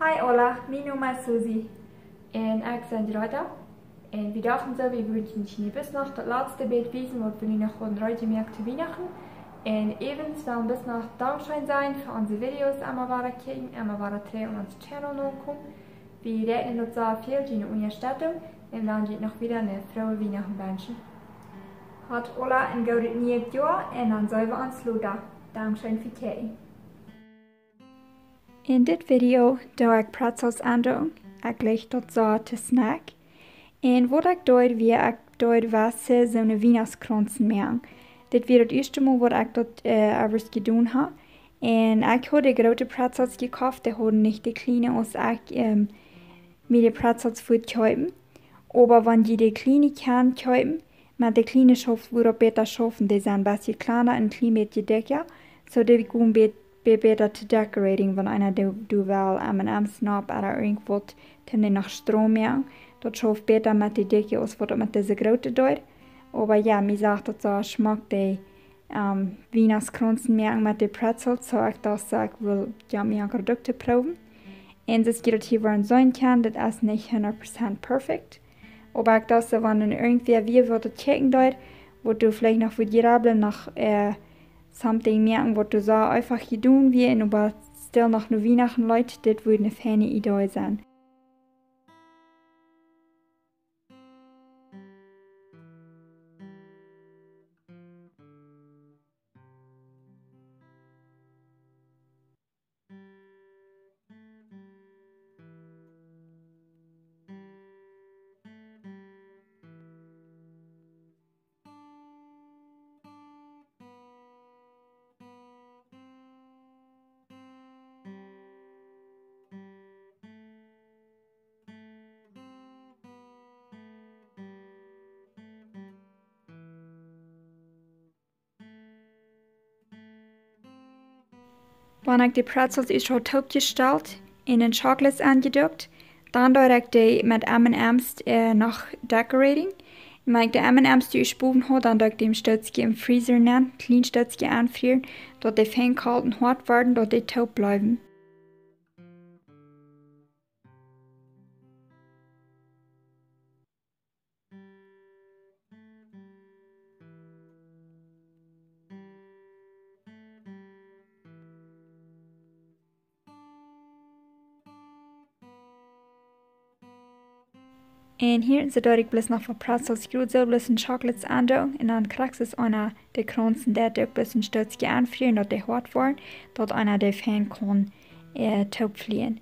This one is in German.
Hi Ola, mijn naam is Susie en ik ben de Leute. En we dachten so, wir wünschen Ihnen bis nach das letzte Bild wiesen, was wir noch von heute merken zu Weihnachten. Und ebenso werden bis nach Dankeschön sein für unsere Videos, immer weiter kicken, immer weiter drehen und unseren Channel noch kommen. Wir rechnen uns sehr viel in der Unterstützung und dann geht noch wieder eine frohe Weihnachten wünschen. Hat Ola ein gutes neues Jahr und dann sollen wir uns luda. Dankeschön für Kicken. In dit video doe ik pretzels aandoen. Ik leg dat zo te snack. En wat ik doe, wie ik doe was zo'n Weihnachtskranzen maken. Dit weer het eerste mal wat ik dat overigens gedaan heb. En ik had de grote pretzels gekauft, die hadden niet de kleine als ik met de pretzels voor kaufen. Aber wenn die de kleine kann kaufen, met de kleine schaft würde besser schaffen, die sind ein bisschen kleiner und ein klein bisschen dicker, so die gehen beter te decorating, wenn einer du wel M&M's snap oder irgendwas, dann die nach Strom machen. Das schafft besser mit die Dicke als was mit diese große dort. Aber ja, mir sagt das so, ich mag die Weihnachtskranzen machen mit den Pretzels, so ich das ich will ja mehr Produkte proben. Und das geht hier, wo man sein kann, das ist nicht 100% perfekt. Aber ich das so, wenn irgendwer wie wird checken dort, wo du vielleicht noch für die Rabel nach something merken, was du so einfach gedaan wird, aber still noch nur Weihnachten Leute, das würde eine feine Idee sein. Wenn ich die Pretzels ist schon taub gestellt, in den Chocolates angedrückt, dann direkt die mit M&M's noch decorating. Wenn ich die M&M's die ich spuren habe, dann direkt dem Stützchen im Freezer nehmen, klein Stützchen anfrieren, dort die fein kalt und hart werden, dort die taub bleiben. En hier zit ik bloß noch voor pretzels goed zo bloß een chocolates aandoen. En dan krijg je einer de kransen dat ook bloß een stukje aanvrieren, dat die hard worden, dat einer de fan kan taub vliegen.